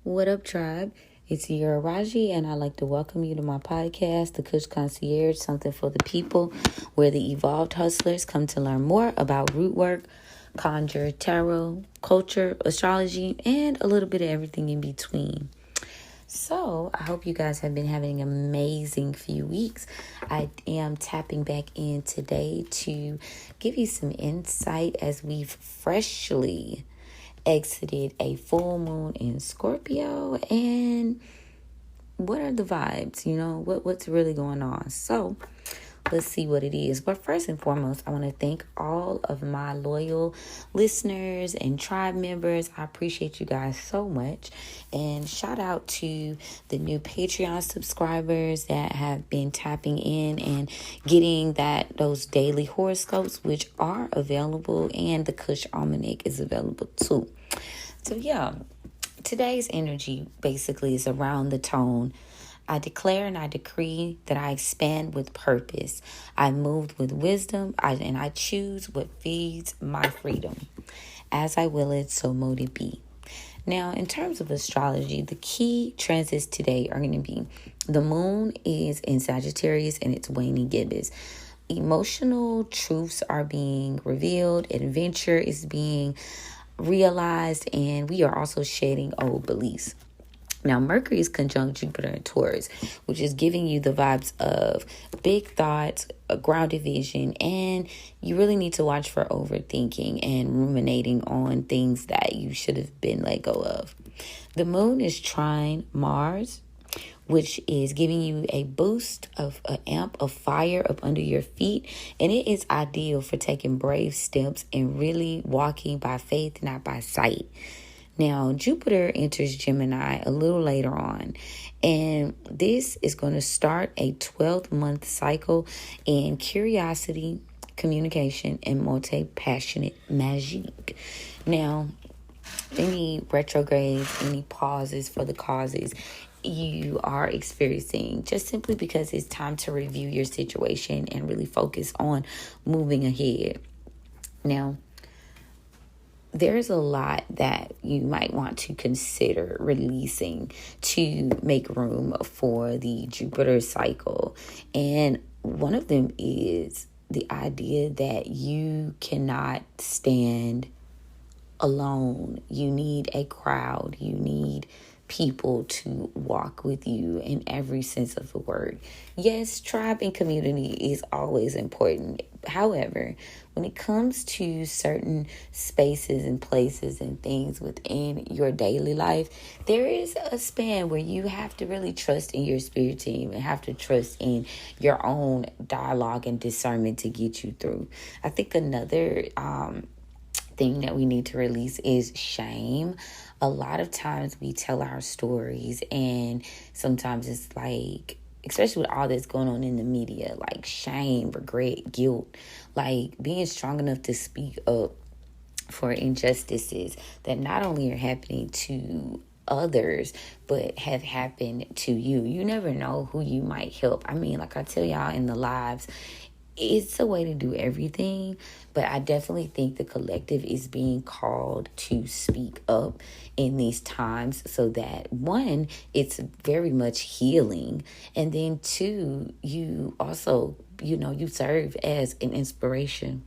What up, tribe? It's your Raji, and I'd like to welcome you to my podcast, The Kush Concierge, something for the people, where the evolved hustlers come to learn more about rootwork, conjure, tarot, culture, astrology, and a little bit of everything in between. So, I hope you guys have been having an amazing few weeks. I am tapping back in today to give you some insight as we've freshly exited a full moon in Scorpio, and what are the vibes, what's really going on. So let's see what it is. But first and foremost, I want to thank all of my loyal listeners and tribe members. I appreciate you guys so much. And shout out to the new Patreon subscribers that have been tapping in and getting those daily horoscopes, which are available, and the Kush Almanac is available too. So yeah, today's energy basically is around the tone. I declare and I decree that I expand with purpose. I move with wisdom, and I choose what feeds my freedom. As I will it, so mote it be. Now, in terms of astrology, the key transits today are going to be the moon is in Sagittarius and it's waning gibbous. Emotional truths are being revealed. Adventure is being realized, and we are also shedding old beliefs. Now, Mercury is conjunct Jupiter and Taurus, which is giving you the vibes of big thoughts, a grounded vision, and you really need to watch for overthinking and ruminating on things that you should have been let go of. The moon is trine Mars, which is giving you a boost of an amp of fire up under your feet, and it is ideal for taking brave steps and really walking by faith, not by sight. Now, Jupiter enters Gemini a little later on, and this is going to start a 12-month cycle in curiosity, communication, and multi-passionate magic. Now, any retrogrades, any pauses for the causes you are experiencing, just simply because it's time to review your situation and really focus on moving ahead. Now, there's a lot that you might want to consider releasing to make room for the Jupiter cycle. And one of them is the idea that you cannot stand alone. You need a crowd. You need people to walk with you in every sense of the word. Yes, tribe and community is always important. However, when it comes to certain spaces and places and things within your daily life, there is a span where you have to really trust in your spirit team and have to trust in your own dialogue and discernment to get you through. I think another thing that we need to release is shame. A lot of times we tell our stories, and sometimes it's like, especially with all that's going on in the media, like shame, regret, guilt, like being strong enough to speak up for injustices that not only are happening to others, but have happened to you. You never know who you might help. I mean, like I tell y'all in the lives, it's a way to do everything, but I definitely think the collective is being called to speak up in these times so that, one, it's very much healing, and then two, you also, you serve as an inspiration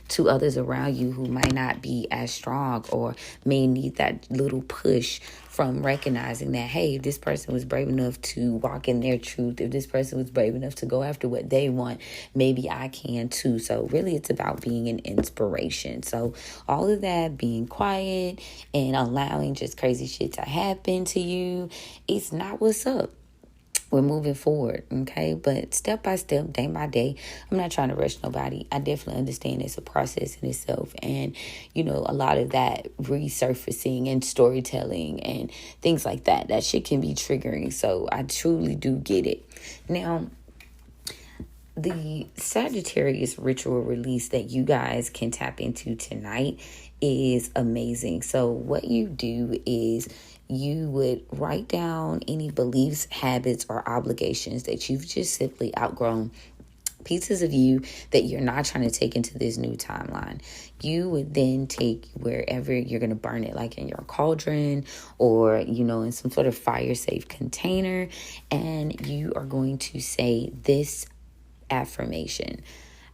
to others around you who might not be as strong or may need that little push from recognizing that, hey, this person was brave enough to walk in their truth. If this person was brave enough to go after what they want, maybe I can too. So really it's about being an inspiration. So all of that, being quiet and allowing just crazy shit to happen to you, it's not what's up. We're moving forward, okay? But step by step, day by day, I'm not trying to rush nobody. I definitely understand it's a process in itself. And, a lot of that resurfacing and storytelling and things like that shit can be triggering. So I truly do get it. Now, the Sagittarius ritual release that you guys can tap into tonight is amazing. So what you do is you would write down any beliefs, habits, or obligations that you've just simply outgrown pieces of you that you're not trying to take into this new timeline. You would then take wherever you're going to burn it, like in your cauldron or, in some sort of fire safe container. And you are going to say this affirmation.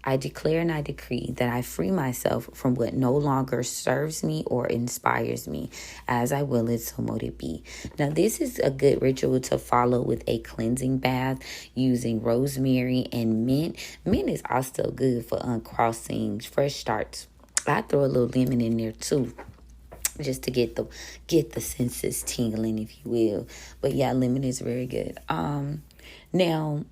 I declare and I decree that I free myself from what no longer serves me or inspires me. As I will it, so mote it be. Now, this is a good ritual to follow with a cleansing bath using rosemary and mint. Mint is also good for uncrossing, fresh starts. I throw a little lemon in there too, just to get the senses tingling, if you will. But yeah, lemon is very good. Now,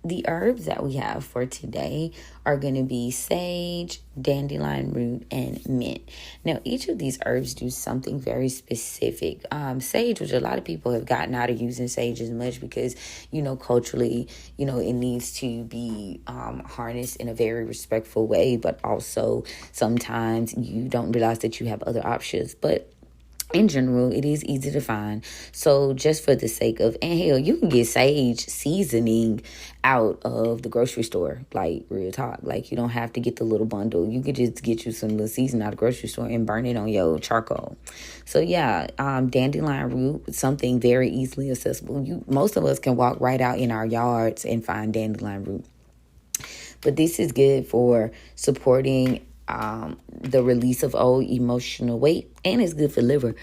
the herbs that we have for today are going to be sage, dandelion root, and mint. Now, each of these herbs do something very specific. Sage, which a lot of people have gotten out of using sage as much because, culturally, it needs to be harnessed in a very respectful way, but also sometimes you don't realize that you have other options. But in general, it is easy to find. So just for the sake of, and hell, you can get sage seasoning out of the grocery store, like real talk. Like you don't have to get the little bundle. You could just get you some little seasoning out of the grocery store and burn it on your charcoal. So yeah, dandelion root, something very easily accessible. Most of us can walk right out in our yards and find dandelion root. But this is good for supporting the release of old emotional weight, and it's good for liver.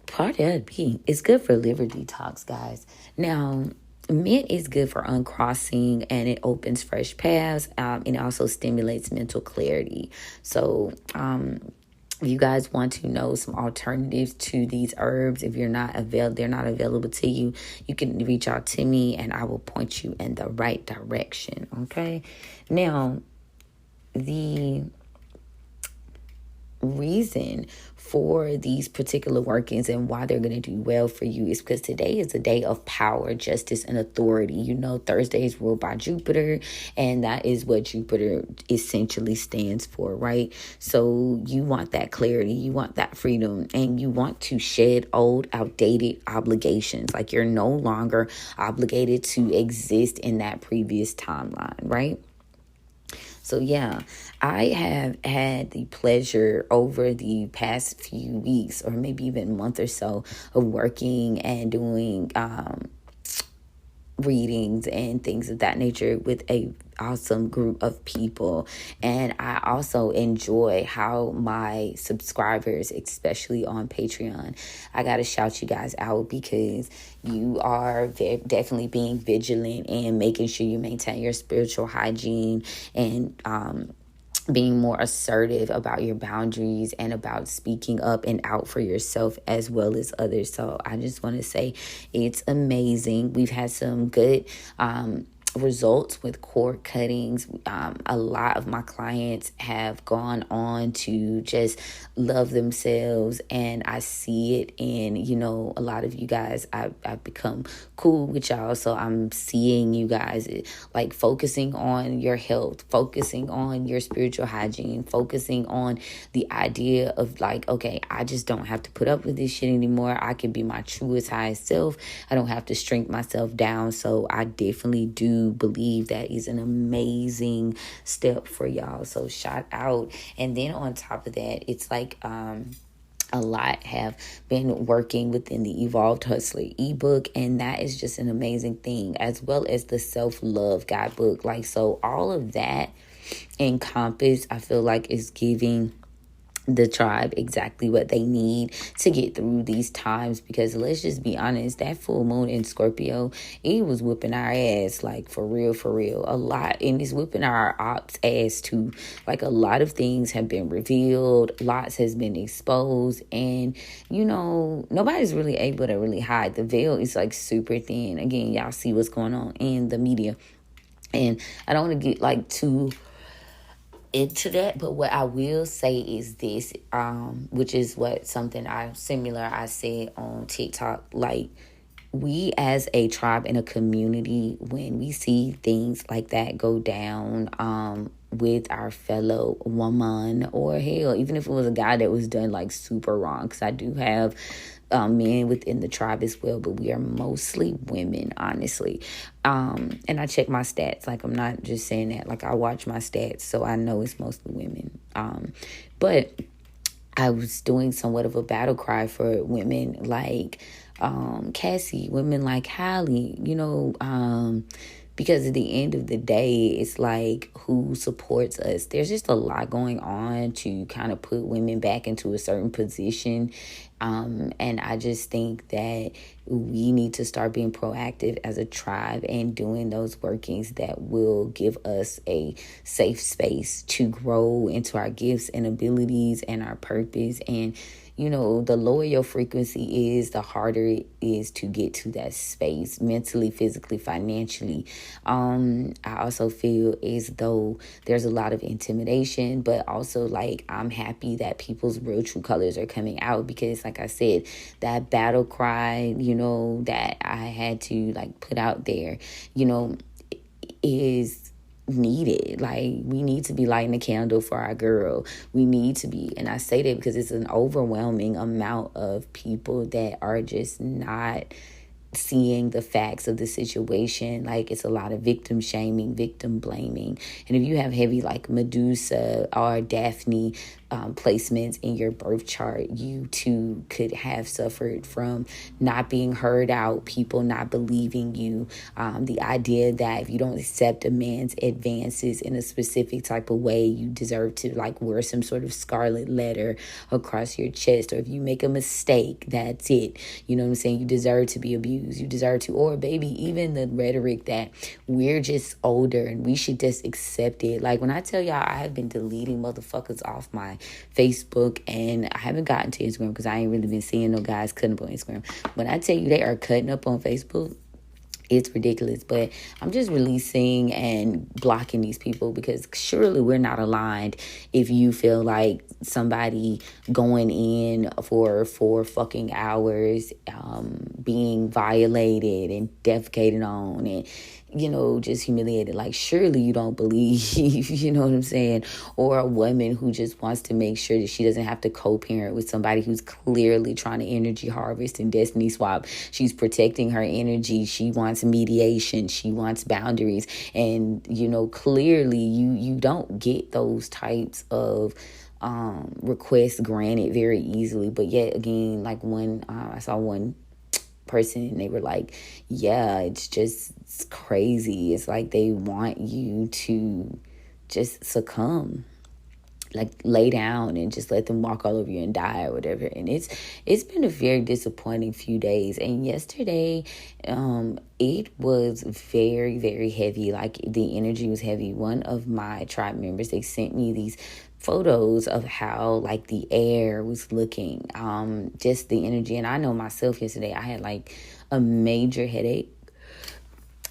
Part of that being, it's good for liver detox, guys. Now, mint is good for uncrossing, and it opens fresh paths, and it also stimulates mental clarity. So, if you guys want to know some alternatives to these herbs, if they're not available to you, you can reach out to me, and I will point you in the right direction. Okay, now, the reason for these particular workings and why they're going to do well for you is because today is a day of power, justice, and authority. Thursday is ruled by Jupiter, and that is what Jupiter essentially stands for, right? So you want that clarity, you want that freedom, and you want to shed old, outdated obligations. Like you're no longer obligated to exist in that previous timeline, right? So yeah, I have had the pleasure over the past few weeks or maybe even a month or so of working and doing readings and things of that nature with a awesome group of people. And I also enjoy how my subscribers, especially on Patreon, I gotta shout you guys out because you are definitely being vigilant and making sure you maintain your spiritual hygiene and being more assertive about your boundaries and about speaking up and out for yourself as well as others. So I just want to say it's amazing. We've had some good results with cord cuttings. A lot of my clients have gone on to just love themselves, and I see it in, a lot of you guys. I've become cool with y'all, so I'm seeing you guys like focusing on your health, focusing on your spiritual hygiene, focusing on the idea of like, okay, I just don't have to put up with this shit anymore. I can be my truest, highest self. I don't have to shrink myself down. So I definitely do believe that is an amazing step for y'all. So shout out. And then on top of that, it's like a lot have been working within the Evolved Hustler ebook, and that is just an amazing thing, as well as the self-love guidebook. Like, so all of that encompassed, I feel like, is giving the tribe exactly what they need to get through these times, because let's just be honest, that full moon in Scorpio, it was whipping our ass, like for real a lot, and it's whipping our ops ass too. Like a lot of things have been revealed, lots has been exposed, and nobody's really able to really hide. The veil is like super thin. Again, y'all see what's going on in the media, and I don't want to get like too into that, but what I will say is this, which is something I said on TikTok. Like, we as a tribe and a community, when we see things like that go down, with our fellow woman, or hell, even if it was a guy that was done like super wrong, because I do have men within the tribe as well, but we are mostly women, honestly. And I check my stats. Like, I'm not just saying that. Like, I watch my stats, so I know it's mostly women. But I was doing somewhat of a battle cry for women like Cassie, women like Hallie, because at the end of the day, it's like, who supports us? There's just a lot going on to kind of put women back into a certain position. And I just think that we need to start being proactive as a tribe and doing those workings that will give us a safe space to grow into our gifts and abilities and our purpose. And the lower your frequency is, the harder it is to get to that space mentally, physically, financially. I also feel as though there's a lot of intimidation, but also like, I'm happy that people's real true colors are coming out, because like I said, that battle cry, that I had to like put out there, is needed. Like, we need to be lighting a candle for our girl. We need to be, and I say that because it's an overwhelming amount of people that are just not seeing the facts of the situation. Like, it's a lot of victim shaming, victim blaming. And if you have heavy like Medusa or Daphne placements in your birth chart, you too could have suffered from not being heard out, people not believing you, the idea that if you don't accept a man's advances in a specific type of way, you deserve to like wear some sort of scarlet letter across your chest, or if you make a mistake, that's it. You know what I'm saying? You deserve to be abused. You deserve to, or baby, even the rhetoric that we're just older and we should just accept it. Like, when I tell y'all, I have been deleting motherfuckers off my Facebook, and I haven't gotten to Instagram because I ain't really been seeing no guys cutting up on Instagram. When I tell you they are cutting up on Facebook, it's ridiculous. But I'm just releasing and blocking these people, because surely we're not aligned if you feel like somebody going in for 4 fucking hours, being violated and defecated on and just humiliated. Like, surely you don't believe, you know what I'm saying? Or a woman who just wants to make sure that she doesn't have to co-parent with somebody who's clearly trying to energy harvest and destiny swap. She's protecting her energy. She wants mediation. She wants boundaries. And, clearly you don't get those types of requests granted very easily. But yet again, like, when I saw one person and they were like, yeah, it's crazy. It's like they want you to just succumb, like lay down and just let them walk all over you and die or whatever. And it's been a very disappointing few days. And yesterday, it was very, very heavy. Like, the energy was heavy. One of my tribe members, they sent me these photos of how like the air was looking, just the energy. And I know myself, yesterday I had like a major headache,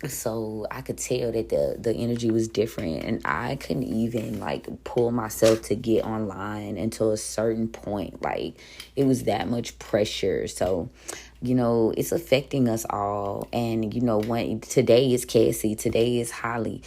so I could tell that the energy was different, and I couldn't even like pull myself to get online until a certain point. Like, it was that much pressure. So it's affecting us all. And, today is Cassie, today is Holly.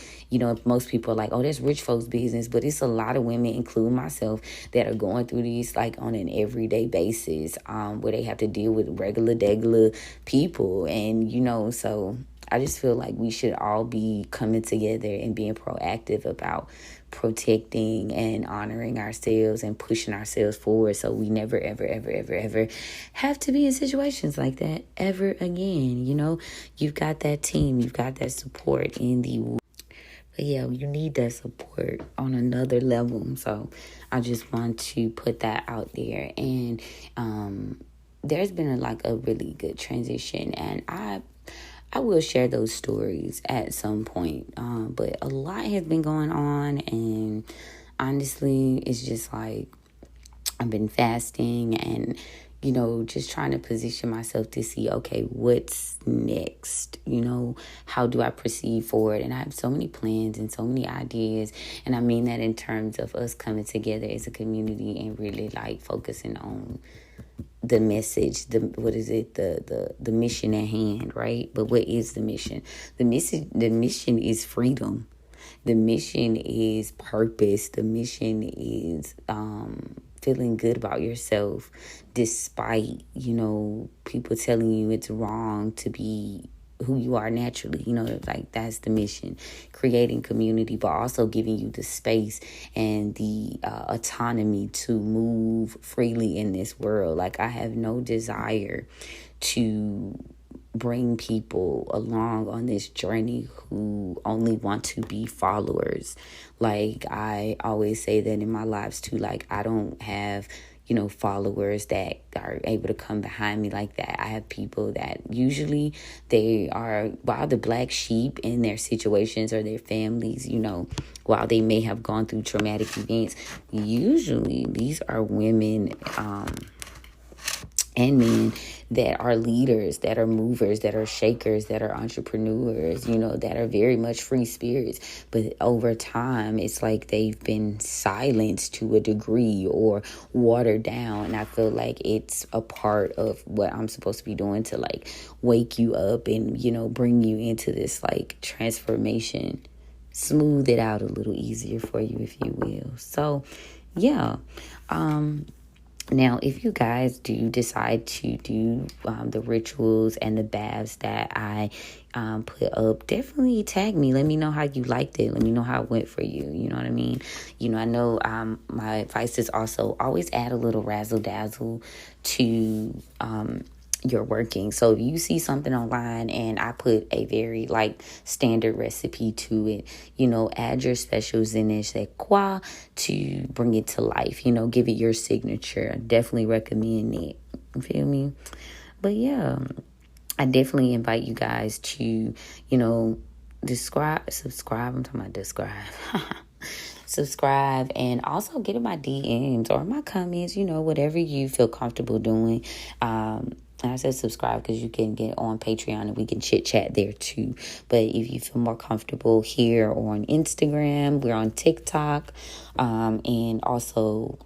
Most people are like, oh, that's rich folks' business. But it's a lot of women, including myself, that are going through these like on an everyday basis, where they have to deal with regular people. And, so I just feel like we should all be coming together and being proactive about protecting and honoring ourselves and pushing ourselves forward, so we never, ever, ever, ever, ever have to be in situations like that ever again. You've got that team, you've got that support in the... But yeah, you need that support on another level. So I just want to put that out there. And there's been a really good transition, and I will share those stories at some point. But a lot has been going on, and honestly, it's just like I've been fasting and, just trying to position myself to see, okay, what's next? How do I proceed forward? And I have so many plans and so many ideas. And I mean that in terms of us coming together as a community and really like focusing on the message, the mission at hand, right? But what is the mission? The mission is freedom. The mission is purpose. The mission is feeling good about yourself despite, people telling you it's wrong to be who you are naturally. Like that's the mission. Creating community, but also giving you the space and the autonomy to move freely in this world. Like I have no desire to bring people along on this journey who only want to be followers. Like I always say that in my lives too, like I don't have followers that are able to come behind me like that. I have people that usually they are, while the black sheep in their situations or their families, while they may have gone through traumatic events, usually these are women and men that are leaders, that are movers, that are shakers, that are entrepreneurs, that are very much free spirits. But over time, it's like they've been silenced to a degree or watered down. And I feel like it's a part of what I'm supposed to be doing to like wake you up and, bring you into this like transformation, smooth it out a little easier for you, if you will. So, yeah. Now, if you guys do decide to do the rituals and the baths that I put up, definitely tag me. Let me know how you liked it. Let me know how it went for you. You know what I mean? I know my advice is also always add a little razzle dazzle to your working. So if you see something online and I put a very like standard recipe to it, add your special je ne sais quoi to bring it to life, give it your signature. I definitely recommend it. You feel me? But yeah, I definitely invite you guys to, subscribe. I'm talking about describe. Subscribe and also get in my DMs or my comments, whatever you feel comfortable doing. And I said subscribe because you can get on Patreon and we can chit chat there too. But if you feel more comfortable here or on Instagram, we're on TikTok, and also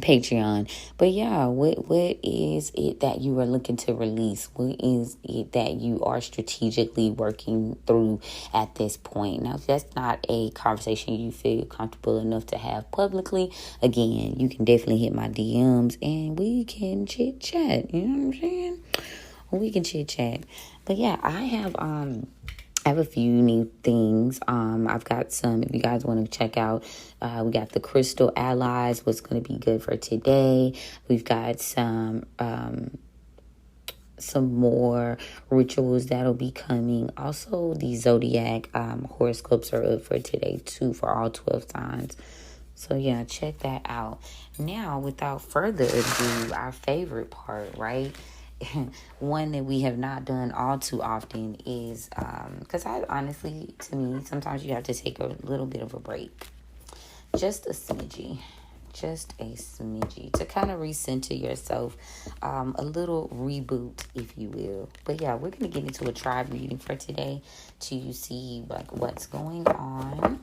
Patreon. But yeah, what is it that you are looking to release? What is it that you are strategically working through at this point? Now, if that's not a conversation you feel comfortable enough to have publicly, again, you can definitely hit my DMs and we can chit chat. You know what I'm saying? We can chit chat. But yeah, I have a few new things. I've got some, if you guys want to check out, we got the Crystal Allies, what's going to be good for today. We've got some more rituals that'll be coming. Also, the Zodiac horoscopes are up for today too, for all 12 signs. So yeah, check that out. Now, without further ado, our favorite part, right? One that we have not done all too often is because to me, sometimes you have to take a little bit of a break, just a smidgy to kind of recenter yourself, a little reboot, if you will. But yeah, we're gonna get into a tribe reading for today to see like what's going on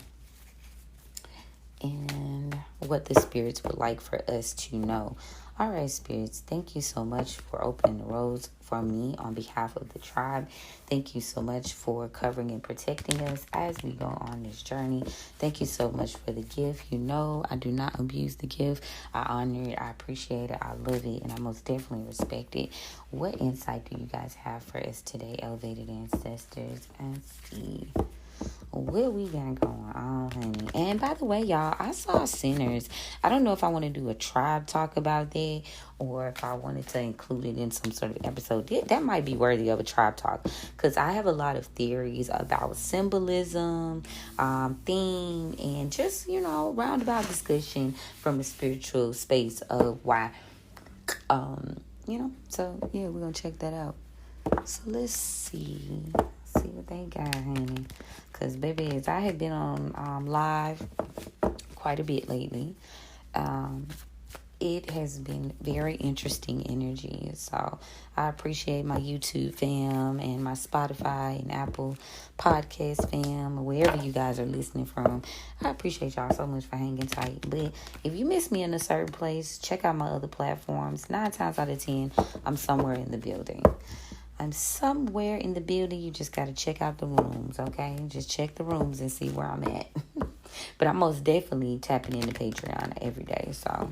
and what the spirits would like for us to know. All right, spirits, thank you so much for opening the roads for me on behalf of the tribe. Thank you so much for covering and protecting us as we go on this journey. Thank you so much for the gift. I do not abuse the gift. I honor it. I appreciate it. I love it. And I most definitely respect it. What insight do you guys have for us today, elevated ancestors? And see what we got going on, honey. And by the way, y'all, I saw Sinners. I don't know if I want to do a tribe talk about that or if I wanted to include it in some sort of episode. That might be worthy of a tribe talk because I have a lot of theories about symbolism, theme, and just, roundabout discussion from a spiritual space of why, so yeah, we're going to check that out. So let's see what they got, honey. Because, baby, as I have been on live quite a bit lately, it has been very interesting energy. So I appreciate my YouTube fam and my Spotify and Apple Podcast fam, or wherever you guys are listening from. I appreciate y'all so much for hanging tight. But if you miss me in a certain place, check out my other platforms. 9 times out of 10, I'm somewhere in the building. I'm somewhere in the building. You just got to check out the rooms, okay? Just check the rooms and see where I'm at. But I'm most definitely tapping into Patreon every day. So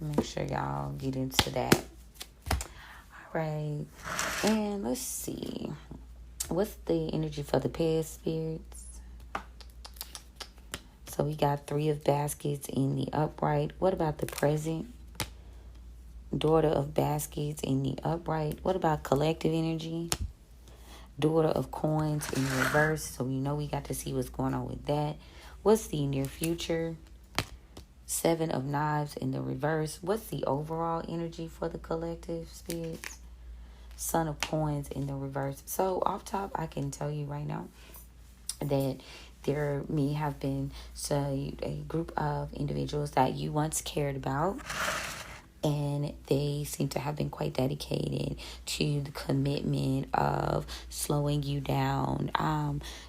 make sure y'all get into that. All right. And let's see. What's the energy for the past spirits? So we got 3 of baskets in the upright. What about the present? Daughter of baskets in the upright. What about collective energy? Daughter of coins in reverse. So we know we got to see what's going on with that. What's the near future? 7 of knives in the reverse. What's the overall energy for the collective spirits? Son of coins in the reverse. So off top, I can tell you right now that there may have been a group of individuals that you once cared about, and they seem to have been quite dedicated to the commitment of slowing you down.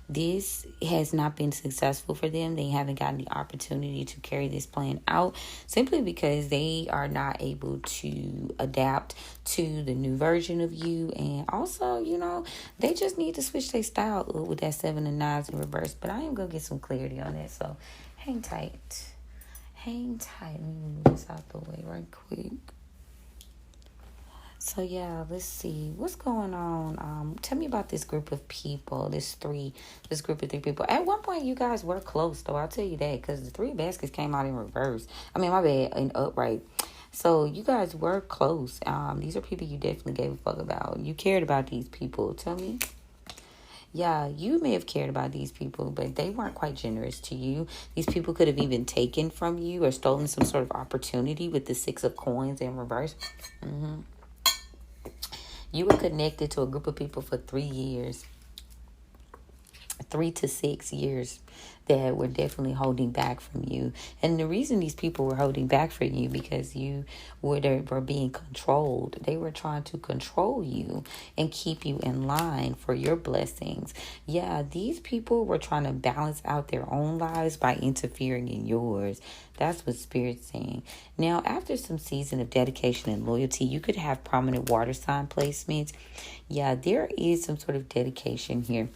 This has not been successful for them. They haven't gotten the opportunity to carry this plan out simply because they are not able to adapt to the new version of you. And also, they just need to switch their style with that 7 of knives in reverse. But I am going to get some clarity on that. So hang tight. Hang tight. Let me move this out the way right quick. So yeah, let's see what's going on. Tell me about this group of people. This group of 3 people. At one point, you guys were close, though. I'll tell you that, because the 3 baskets came out in reverse. I mean, my bad, in upright. So you guys were close. These are people you definitely gave a fuck about. You cared about these people. Tell me. Yeah, you may have cared about these people, but they weren't quite generous to you. These people could have even taken from you or stolen some sort of opportunity with the 6 of coins in reverse. You were connected to a group of people for 3 years. 3 to 6 years that were definitely holding back from you. And the reason these people were holding back from you because you were being controlled. They were trying to control you and keep you in line for your blessings. Yeah, these people were trying to balance out their own lives by interfering in yours. That's what Spirit's saying. Now, after some season of dedication and loyalty, you could have prominent water sign placements. Yeah, there is some sort of dedication here.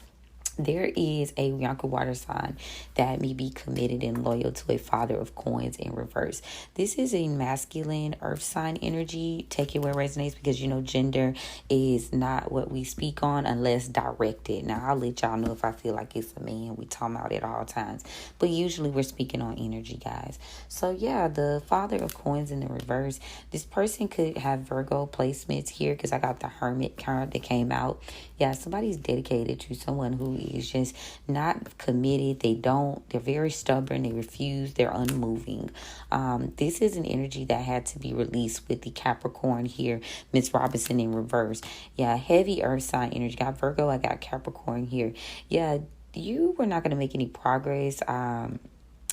There is a Yonka water sign that may be committed and loyal to a father of coins in reverse. This is a masculine earth sign energy. Take it where it resonates, because gender is not what we speak on unless directed. Now, I'll let y'all know if I feel like it's a man. We talk about it at all times. But usually we're speaking on energy, guys. So yeah, the father of coins in the reverse. This person could have Virgo placements here, because I got the Hermit card that came out. Yeah, somebody's dedicated to someone who is just not committed. They're very stubborn. They refuse. They're unmoving. This is an energy that had to be released with the Capricorn here. Miss Robinson in reverse. Yeah, heavy earth sign energy. Got Virgo. I got Capricorn here. Yeah, you were not going to make any progress.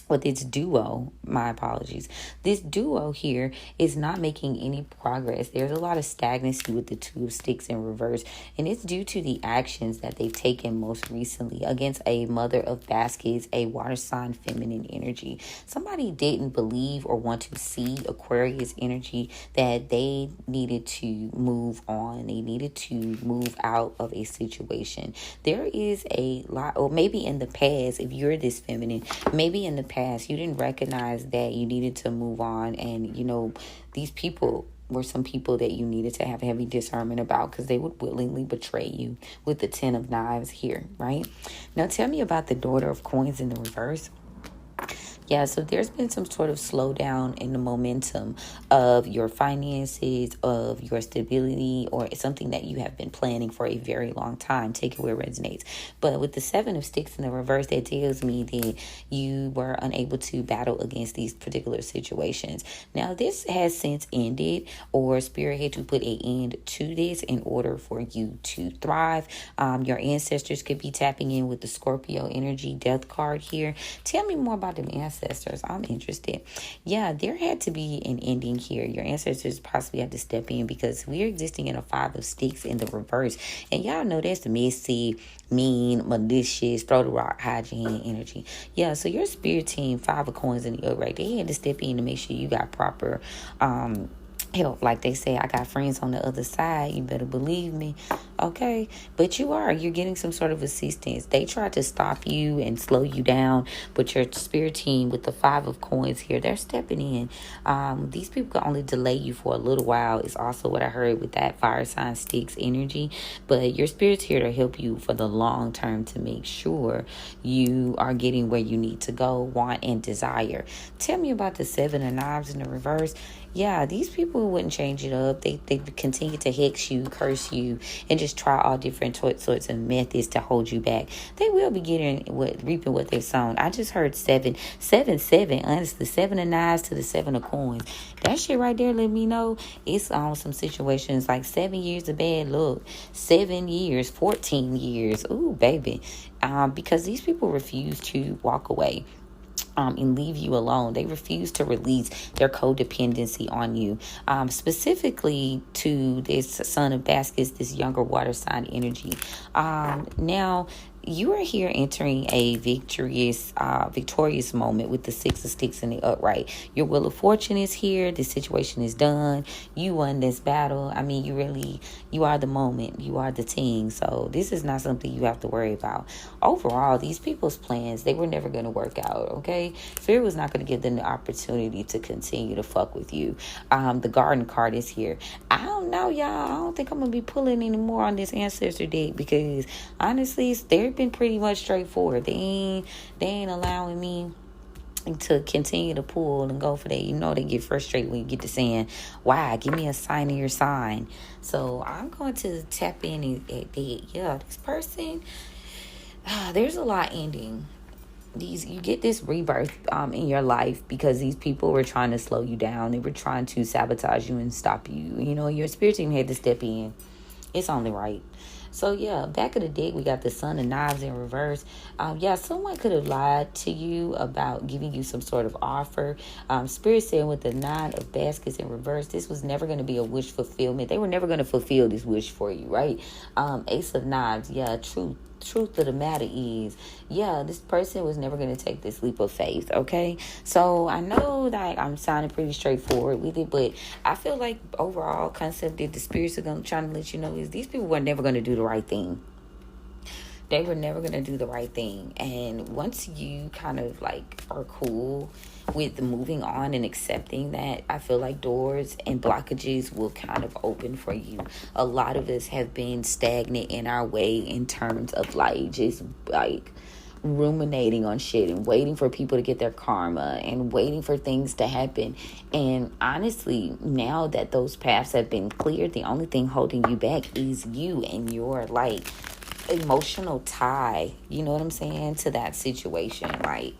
With its duo, my apologies. This duo here is not making any progress. There's a lot of stagnancy with the 2 of sticks in reverse. And it's due to the actions that they've taken most recently against a mother of baskets, a water sign feminine energy. Somebody didn't believe or want to see Aquarius energy, that they needed to move on. They needed to move out of a situation. There is a lot, or maybe in the past, if you're this feminine, maybe in the past you didn't recognize that you needed to move on, and these people were some people that you needed to have heavy discernment about, because they would willingly betray you with the 10 of knives here, right? Now tell me about the daughter of coins in the reverse. Yeah, so there's been some sort of slowdown in the momentum of your finances, of your stability, or something that you have been planning for a very long time. Take it where it resonates. But with the 7 of sticks in the reverse, that tells me that you were unable to battle against these particular situations. Now, this has since ended, or Spirit had to put an end to this in order for you to thrive. Your ancestors could be tapping in with the Scorpio energy death card here. Tell me more about them ancestors. I'm interested. Yeah, there had to be an ending here. Your ancestors possibly had to step in, because we're existing in a 5 of sticks in the reverse. And y'all know that's messy, mean, malicious, throw the rock, hide your hand energy. Yeah, so your spirit team, 5 of coins in the upright, they had to step in to make sure you got proper help. Like they say, I got friends on the other side. You better believe me. Okay. But you're getting some sort of assistance. They tried to stop you and slow you down, but your spirit team with the 5 of coins here, they're stepping in. These people can only delay you for a little while is also what I heard with that fire sign sticks energy. But your spirit's here to help you for the long term to make sure you are getting where you need to go, want, and desire. Tell me about the 7 of Knives in the reverse. Yeah, these people wouldn't change it up. They continue to hex you, curse you, and just try all different sorts of methods to hold you back. They will be reaping what they've sown. I just heard 7, 7, 7. Honestly, 7 of Knives to the 7 of Coins. That shit right there let me know it's on some situations like 7 years of bad luck, 7 years, 14 years. Ooh, baby. Because these people refuse to walk away. And leave you alone. They refuse to release their codependency on you. Specifically to this Son of Baskets, this younger water sign energy. Now, you are here entering a victorious moment with the 6 of Sticks in the upright. Your Wheel of Fortune is here. This situation is done. You won this battle. I mean, you are the moment. You are the team. So this is not something you have to worry about. Overall, these people's plans, they were never going to work out, okay? Spirit was not going to give them the opportunity to continue to fuck with you. The Garden card is here. I don't know, y'all. I don't think I'm going to be pulling any more on this Ancestor deck because, honestly, they've been pretty much straightforward. They ain't allowing me to continue to pull and go for that. You know they get frustrated when you get to saying, why? Give me a sign of your sign. So I'm going to tap in at that. Yeah, this person, there's a lot ending. You get this rebirth in your life because these people were trying to slow you down. They were trying to sabotage you and stop you. You know, your spirit team had to step in. It's only right. So, yeah, back of the deck, we got the Son of Knives in reverse. Someone could have lied to you about giving you some sort of offer. Spirit said with the 9 of Baskets in reverse, this was never going to be a wish fulfillment. They were never going to fulfill this wish for you, right? Ace of Knives, truth of the matter is, this person was never going to take this leap of faith, okay? So I know that I'm sounding pretty straightforward with it, but I feel like overall concept that the spirits are trying to let you know is these people were never going to do the right thing. They were never going to do the right thing. And once you kind of like are cool with moving on and accepting that, I feel like doors and blockages will kind of open for you. A lot of us have been stagnant in our way in terms of like just like ruminating on shit and waiting for people to get their karma and waiting for things to happen. And honestly, now that those paths have been cleared, the only thing holding you back is you and your like emotional tie, you know what I'm saying, to that situation. Like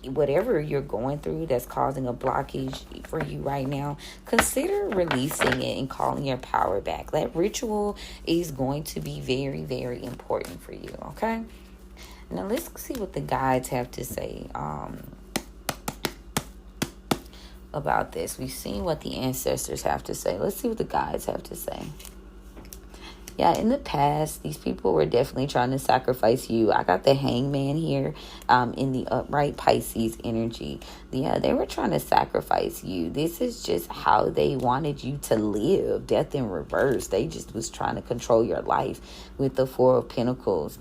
whatever you're going through that's causing a blockage for you right now, consider releasing it and calling your power back. That ritual is going to be very, very important for you, okay? Now let's see what the guides have to say about this. We've seen what the ancestors have to say. Let's see what the guides have to say. Yeah, in the past, these people were definitely trying to sacrifice you. I got the Hangman here in the upright Pisces energy. Yeah, they were trying to sacrifice you. This is just how they wanted you to live. Death in reverse. They just was trying to control your life with the 4 of Pentacles.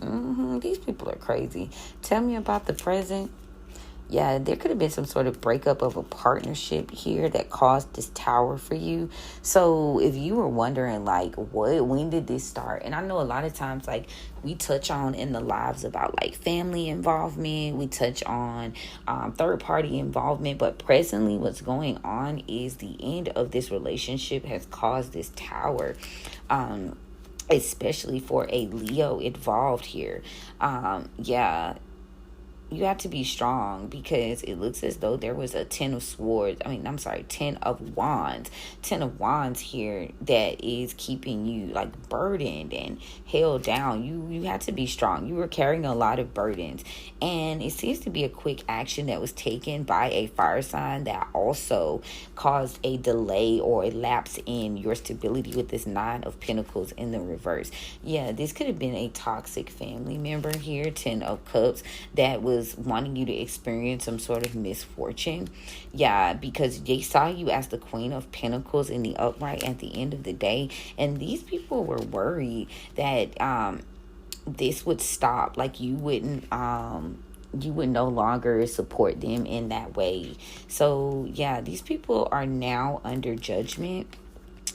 These people are crazy. Tell me about the present. Yeah, there could have been some sort of breakup of a partnership here that caused this tower for you. So if you were wondering, like, when did this start? And I know a lot of times, like, we touch on in the lives about, like, family involvement. We touch on third-party involvement. But presently, what's going on is the end of this relationship has caused this tower. Especially for a Leo involved here. You have to be strong because it looks as though there was a 10 of Wands. 10 of Wands here that is keeping you like burdened and held down. You had to be strong. You were carrying a lot of burdens. And it seems to be a quick action that was taken by a fire sign that also caused a delay or a lapse in your stability with this 9 of Pentacles in the reverse. Yeah, this could have been a toxic family member here, 10 of Cups, that was was wanting you to experience some sort of misfortune. Yeah, because they saw you as the Queen of Pentacles in the upright at the end of the day. And these people were worried that this would stop. Like you would no longer support them in that way. So yeah, these people are now under judgment,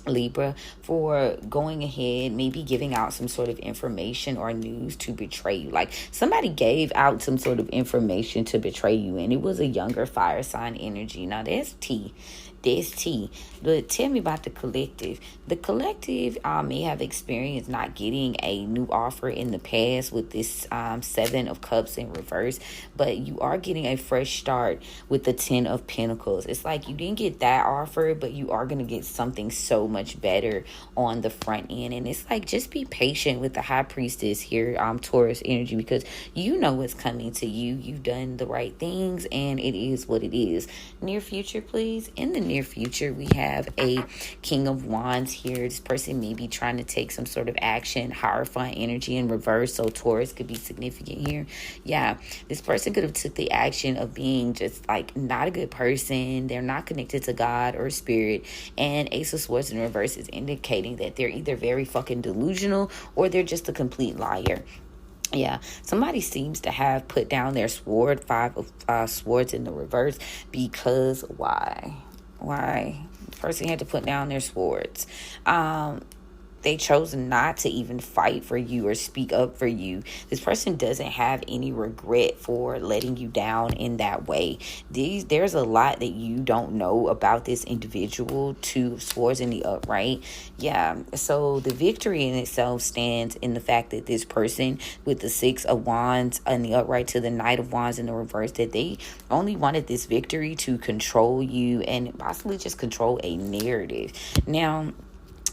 Libra, for going ahead, maybe giving out some sort of information or news to betray you. Like somebody gave out some sort of information to betray you, and it was a younger fire sign energy. Now that's T. That's T. But tell me about the collective. The collective may have experienced not getting a new offer in the past with this 7 of Cups in reverse, but you are getting a fresh start with the 10 of Pentacles. It's like you didn't get that offer, but you are going to get something so much better on the front end. And it's like, just be patient with the High Priestess here, Taurus energy, because you know what's coming to you. You've done the right things, and it is what it is. Near future, please. In the near future, we have a King of Wands here. This person may be trying to take some sort of action. Hierophant energy in reverse, so Taurus could be significant here. Yeah, this person could have took the action of being just like not a good person. They're not connected to God or spirit. And Ace of Swords in reverse is indicating that they're either very fucking delusional or they're just a complete liar. Yeah, somebody seems to have put down their sword, 5 of Swords in the reverse, because why? The person had to put down their swords. They chose not to even fight for you or speak up for you. This person doesn't have any regret for letting you down in that way. There's a lot that you don't know about this individual. 2 of Swords in the upright. Yeah, so the victory in itself stands in the fact that this person with the 6 of Wands in the upright to the Knight of Wands in the reverse, that they only wanted this victory to control you and possibly just control a narrative. Now,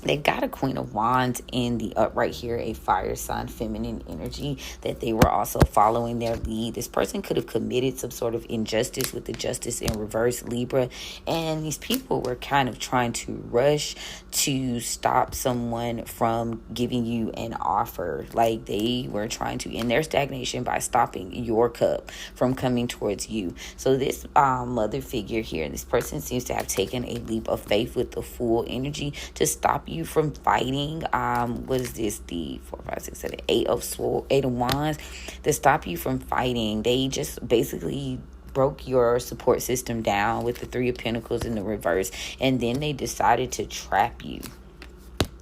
they got a Queen of Wands in the upright here, a fire sign, feminine energy, that they were also following their lead. This person could have committed some sort of injustice with the Justice in reverse, Libra. And these people were kind of trying to rush to stop someone from giving you an offer. Like they were trying to end their stagnation by stopping your cup from coming towards you. So this mother figure here, this person seems to have taken a leap of faith with the Fool energy to stop you from fighting. What is this? The 4, 5, 6, 7, 8 of Wands to stop you from fighting. They just basically broke your support system down with the 3 of Pentacles in the reverse, and then they decided to trap you.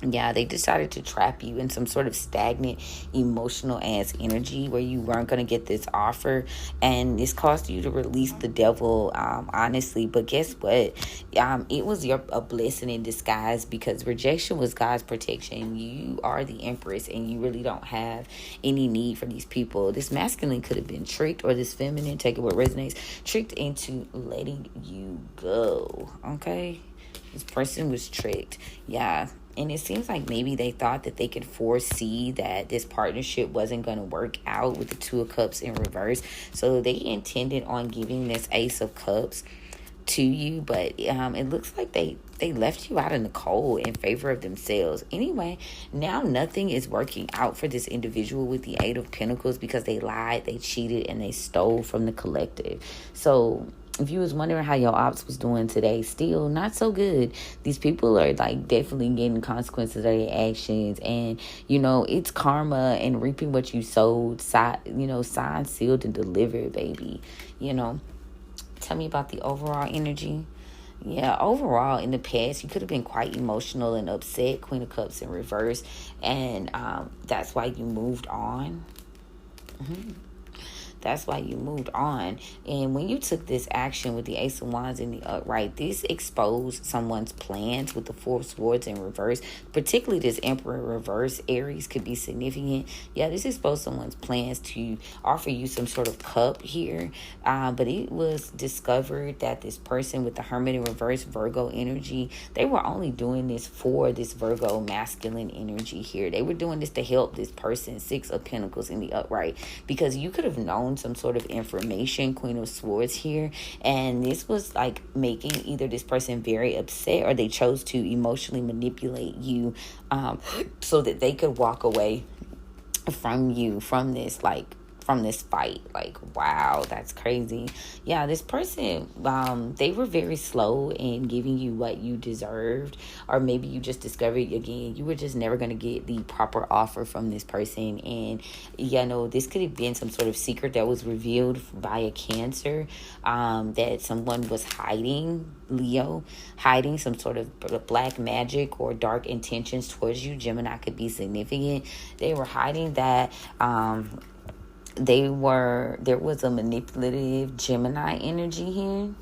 Yeah, they decided to trap you in some sort of stagnant emotional ass energy where you weren't going to get this offer, and this caused you to release the devil, honestly. But guess what? It was a blessing in disguise, because rejection was God's protection. You are the Empress, and you really don't have any need for these people. This masculine could have been tricked, or this feminine, take it what resonates, tricked into letting you go. Okay? This person was tricked. Yeah. And it seems like maybe they thought that they could foresee that this partnership wasn't going to work out with the 2 of Cups in reverse. So they intended on giving this Ace of Cups to you, but it looks like they left you out in the cold in favor of themselves. Anyway, now nothing is working out for this individual with the 8 of Pentacles, because they lied, they cheated, and they stole from the collective. So if you was wondering how your ops was doing today, still not so good. These people are like definitely getting consequences of their actions, and it's karma and reaping what you sowed. Signed, sealed, and delivered, baby. Tell me about the overall energy. Yeah, overall, in the past, you could have been quite emotional and upset. Queen of Cups in reverse, and that's why you moved on. That's why you moved on. And when you took this action with the Ace of Wands in the upright, this exposed someone's plans with the 4 of Swords in reverse. Particularly this Emperor reverse, Aries, could be significant. Yeah, this exposed someone's plans to offer you some sort of cup here. But it was discovered that this person with the Hermit in reverse, Virgo energy, they were only doing this for this Virgo masculine energy here. They were doing this to help this person, 6 of Pentacles in the upright, because you could have known some sort of information, Queen of Swords here, and this was like making either this person very upset, or they chose to emotionally manipulate you so that they could walk away from you, from this like from this fight. Like, wow, that's crazy. Yeah, this person, they were very slow in giving you what you deserved, or maybe you just discovered, again, you were just never going to get the proper offer from this person. And this could have been some sort of secret that was revealed by a Cancer, that someone was hiding, Leo, hiding some sort of black magic or dark intentions towards you. Gemini could be significant. They were hiding that. There was a manipulative Gemini energy here.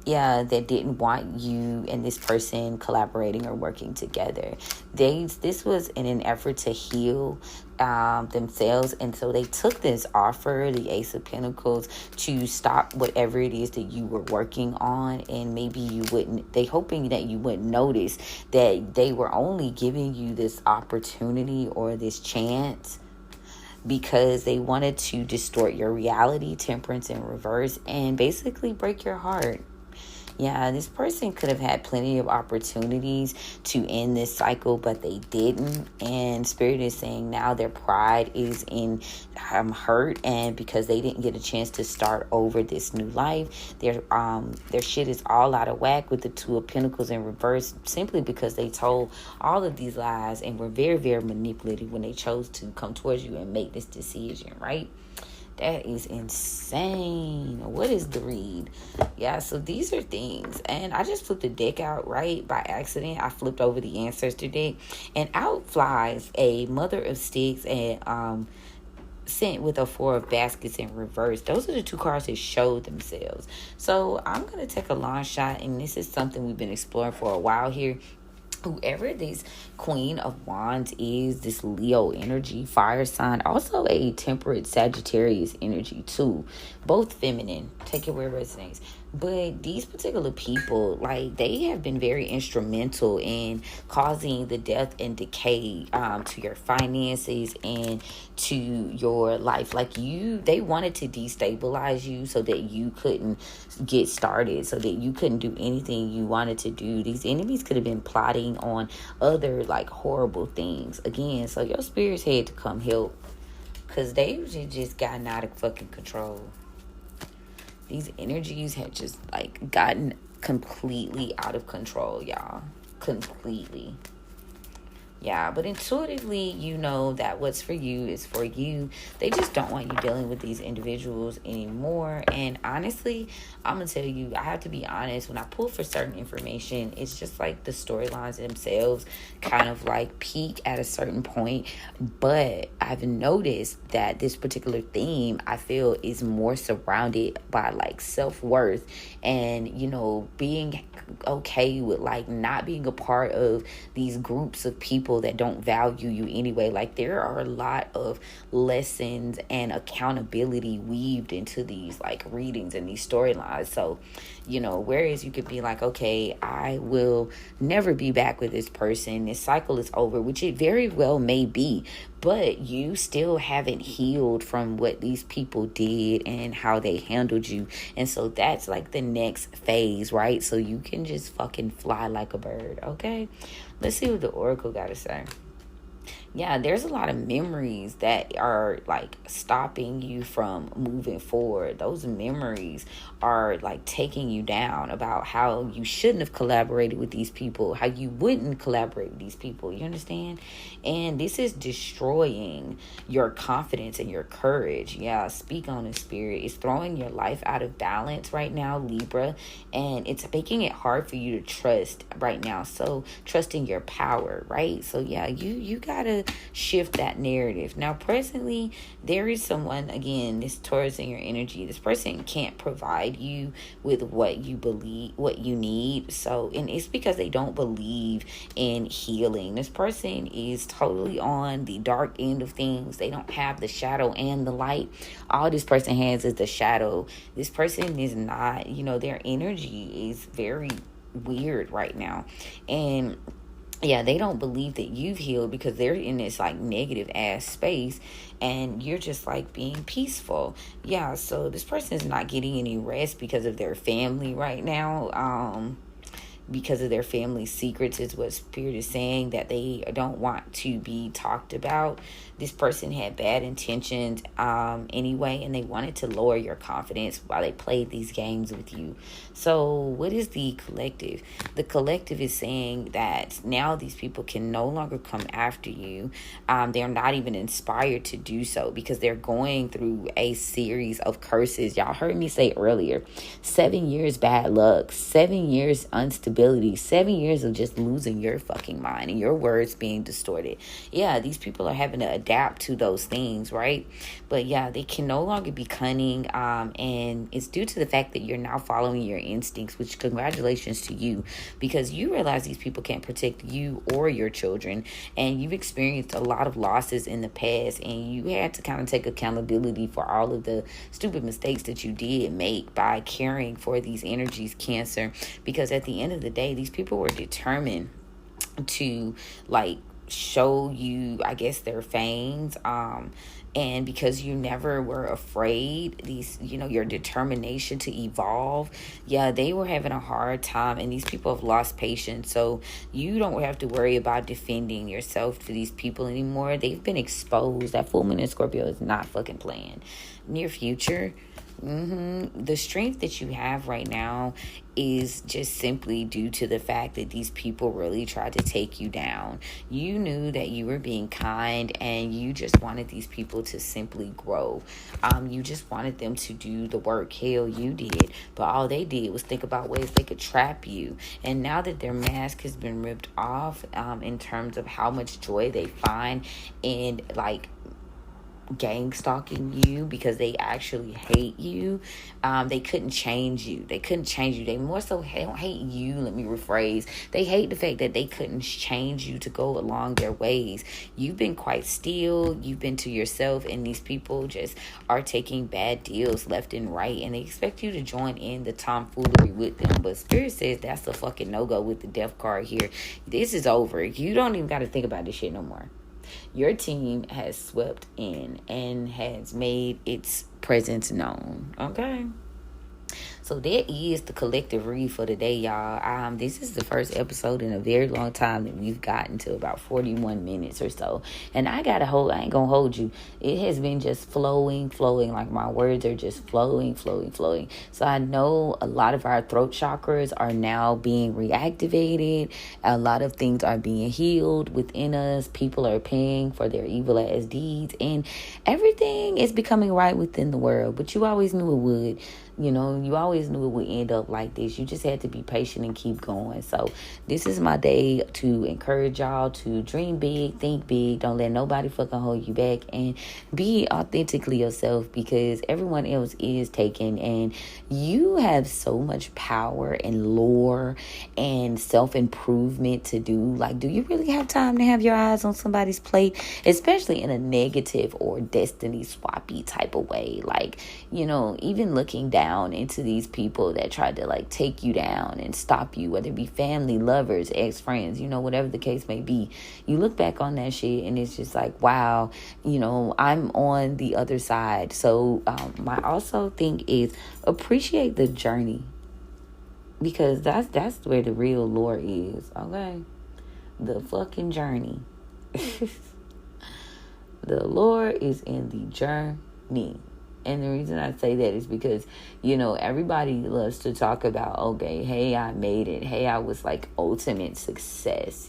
That didn't want you and this person collaborating or working together. This was in an effort to heal themselves, and so they took this offer, the Ace of Pentacles, to stop whatever it is that you were working on. And maybe hoping that you wouldn't notice that they were only giving you this opportunity or this chance because they wanted to distort your reality, Temperance in reverse, and basically break your heart. Yeah, this person could have had plenty of opportunities to end this cycle, but they didn't. And Spirit is saying now their pride is in hurt, and because they didn't get a chance to start over this new life, their shit is all out of whack with the Two of Pentacles in reverse, simply because they told all of these lies and were very, very manipulative when they chose to come towards you and make this decision, right? That is insane. What is the read? Yeah, so these are things. And I just flipped the deck out, right? By accident. I flipped over the ancestor deck. And out flies a Mother of Sticks and sent with a Four of Baskets in reverse. Those are the two cards that showed themselves. So I'm going to take a long shot. And this is something we've been exploring for a while here. Whoever this Queen of Wands is, this Leo energy, fire sign, also a temperate Sagittarius energy too, both feminine, take it where it resonates. But these particular people, like, they have been very instrumental in causing the death and decay to your finances and to your life. Like, they wanted to destabilize you so that you couldn't get started, so that you couldn't do anything you wanted to do. These enemies could have been plotting on other, like, horrible things. Again, so your spirits had to come help, because they just gotten out of fucking control. These energies had just, like, gotten completely out of control, y'all. Completely. Yeah, but intuitively, you know that what's for you is for you. They just don't want you dealing with these individuals anymore. And honestly, I'm going to tell you, I have to be honest, when I pull for certain information, it's just like the storylines themselves kind of like peak at a certain point. But I've noticed that this particular theme, I feel, is more surrounded by like self-worth and, being okay with like not being a part of these groups of people that don't value you anyway. Like, there are a lot of lessons and accountability weaved into these like readings and these storylines. So, whereas you could be like, okay, I will never be back with this person, this cycle is over, which it very well may be, but you still haven't healed from what these people did and how they handled you. And so that's like the next phase, right? So you can just fucking fly like a bird, okay? Let's see what the Oracle got to say. Yeah, there's a lot of memories that are like stopping you from moving forward. Those memories are like taking you down about how you shouldn't have collaborated with these people, how you wouldn't collaborate with these people. You understand? And this is destroying your confidence and your courage. Yeah, speak on it, Spirit. It's throwing your life out of balance right now, Libra, and it's making it hard for you to trust right now. So trusting your power, right? So yeah, you gotta shift that narrative. Now, presently, there is someone, again, this Taurus in your energy. This person can't provide you with what you believe, what you need. So, and it's because they don't believe in healing. This person is totally on the dark end of things. They don't have the shadow and the light. All this person has is the shadow. This person is not, their energy is very weird right now. And yeah, they don't believe that you've healed because they're in this like negative ass space and you're just like being peaceful. Yeah, so this person is not getting any rest because of their family right now. because of their family secrets is what Spirit is saying, that they don't want to be talked about. This person had bad intentions anyway, and they wanted to lower your confidence while they played these games with you. So what is the collective? The collective is saying that now these people can no longer come after you. They're not even inspired to do so because they're going through a series of curses. Y'all heard me say earlier, 7 years bad luck, 7 years instability, 7 years of just losing your fucking mind and your words being distorted. Yeah, these people are having to adapt to those things, right? But yeah, they can no longer be cunning, and it's due to the fact that you're now following your instincts, which congratulations to you, because you realize these people can't protect you or your children, and you've experienced a lot of losses in the past, and you had to kind of take accountability for all of the stupid mistakes that you did make by caring for these energies, Cancer, because at the end of the day, these people were determined to like show you, I guess, their fangs, and because you never were afraid, these, your determination to evolve, yeah, they were having a hard time, and these people have lost patience. So you don't have to worry about defending yourself for these people anymore. They've been exposed. That full moon in Scorpio is not fucking playing. Near future, the strength that you have right now is just simply due to the fact that these people really tried to take you down. You knew that you were being kind, and you just wanted these people to simply grow. You just wanted them to do the work. Hell, you did. But all they did was think about ways they could trap you. And now that their mask has been ripped off, in terms of how much joy they find in like gang stalking you because they actually hate you, they couldn't change you. They more so don't hate you. Let me rephrase. They hate the fact that they couldn't change you to go along their ways. You've been quite still. You've been to yourself, and these people just are taking bad deals left and right, and they expect you to join in the tomfoolery with them. But Spirit says that's a fucking no-go with the death card here. This is over. You don't even got to think about this shit no more. Your team has swept in and has made its presence known. Okay? So that is the collective read for today, y'all. This is the first episode in a very long time that we've gotten to about 41 minutes or so. And I ain't gonna hold you. It has been just flowing. Like my words are just flowing. So I know a lot of our throat chakras are now being reactivated. A lot of things are being healed within us. People are paying for their evil ass deeds. And everything is becoming right within the world. But you always knew it would. You always knew it would end up like this. You just had to be patient and keep going. So this is my day to encourage y'all to dream big, think big. Don't let nobody fucking hold you back, and be authentically yourself, because everyone else is taken, and you have so much power and lore and self-improvement to do. Like, do you really have time to have your eyes on somebody's plate, especially in a negative or destiny swappy type of way? Like, even looking down into these people that tried to like take you down and stop you, whether it be family, lovers, ex-friends, whatever the case may be. You look back on that shit and it's just like, wow, I'm on the other side. So my also thing is appreciate the journey, because that's where the real lore is. Okay, the fucking journey. The lore is in the journey. And the reason I say that is because, everybody loves to talk about, okay, hey, I made it. Hey, I was like ultimate success.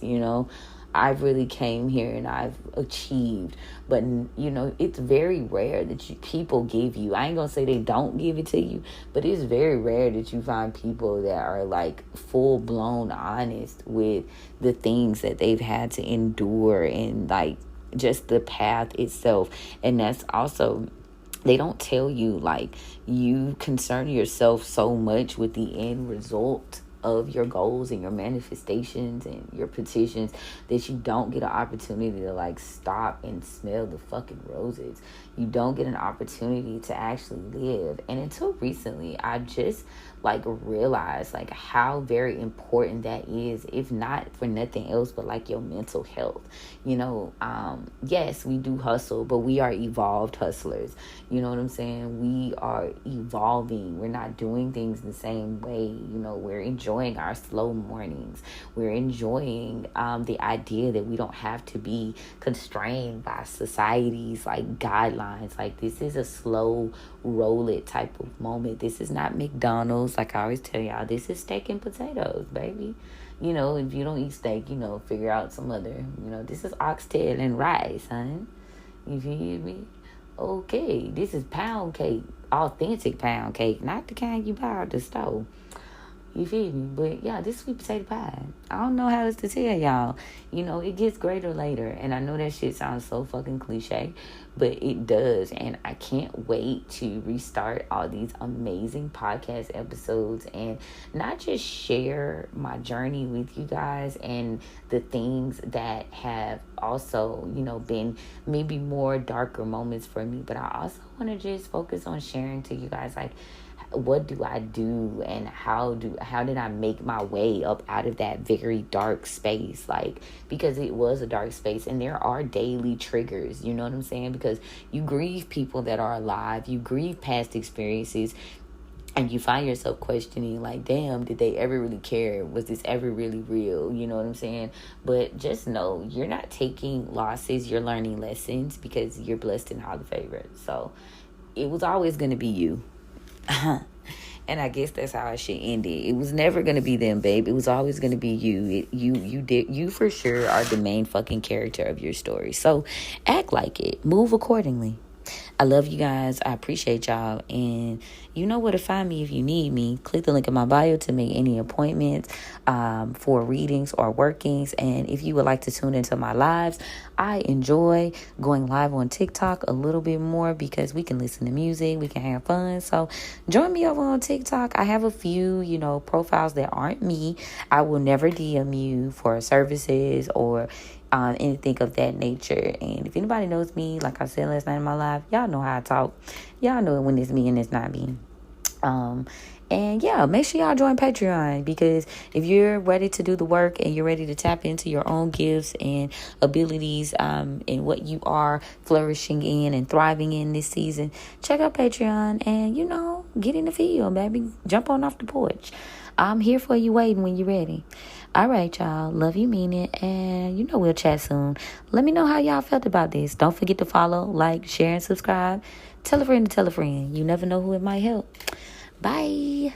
I've really came here and I've achieved. But, it's very rare that people give you. I ain't going to say they don't give it to you, but it's very rare that you find people that are like full blown honest with the things that they've had to endure and like just the path itself. And that's also, they don't tell you, like, you concern yourself so much with the end result of your goals and your manifestations and your petitions that you don't get an opportunity to like stop and smell the fucking roses. You don't get an opportunity to actually live. And until recently, I just like realized like how very important that is, if not for nothing else but like your mental health. Yes, we do hustle, but we are evolved hustlers. You know what I'm saying? We are evolving. We're not doing things the same way. We're enjoying enjoying our slow mornings. We're enjoying the idea that we don't have to be constrained by society's like guidelines. Like, this is a slow roll it type of moment. This is not McDonald's. Like I always tell y'all, this is steak and potatoes, baby. You know, if you don't eat steak, you know, figure out some other, you know, this is oxtail and rice, honey. You feel me? Okay, this is pound cake, authentic pound cake, not the kind you buy at the store. You feel me? But yeah, this sweet potato pie, I don't know how else to tell y'all. You know, it gets greater later. And I know that shit sounds so fucking cliche, but it does. And I can't wait to restart all these amazing podcast episodes and not just share my journey with you guys and the things that have also, you know, been maybe more darker moments for me. But I also want to just focus on sharing to you guys, like, what do I do and how did I make my way up out of that very dark space? Like, because it was a dark space, and there are daily triggers, you know what I'm saying? Because you grieve people that are alive, you grieve past experiences, and you find yourself questioning, like, damn, did they ever really care? Was this ever really real? You know what I'm saying? But just know, you're not taking losses, you're learning lessons, because you're blessed and highly favored. So it was always going to be you. And I guess that's how I should end it. It was never going to be them, babe. It was always going to be you. You for sure are the main fucking character of your story. So act like it. Move accordingly. I love you guys. I appreciate y'all. And you know where to find me if you need me. Click the link in my bio to make any appointments for readings or workings. And if you would like to tune into my lives, I enjoy going live on TikTok a little bit more because we can listen to music, we can have fun. So join me over on TikTok. I have a few, you know, profiles that aren't me. I will never DM you for services or anything of that nature. And if anybody knows me, like I said last night in my live, y'all know how I talk. Y'all know when it's me and it's not me. And yeah, make sure y'all join Patreon, because if you're ready to do the work and you're ready to tap into your own gifts and abilities and what you are flourishing in and thriving in this season, check out Patreon and, you know, get in the field, baby. Jump on off the porch. I'm here for you, waiting when you're ready. All right, y'all. Love you, mean it. And, you know, we'll chat soon. Let me know how y'all felt about this. Don't forget to follow, like, share, and subscribe. Tell a friend to tell a friend. You never know who it might help. Bye.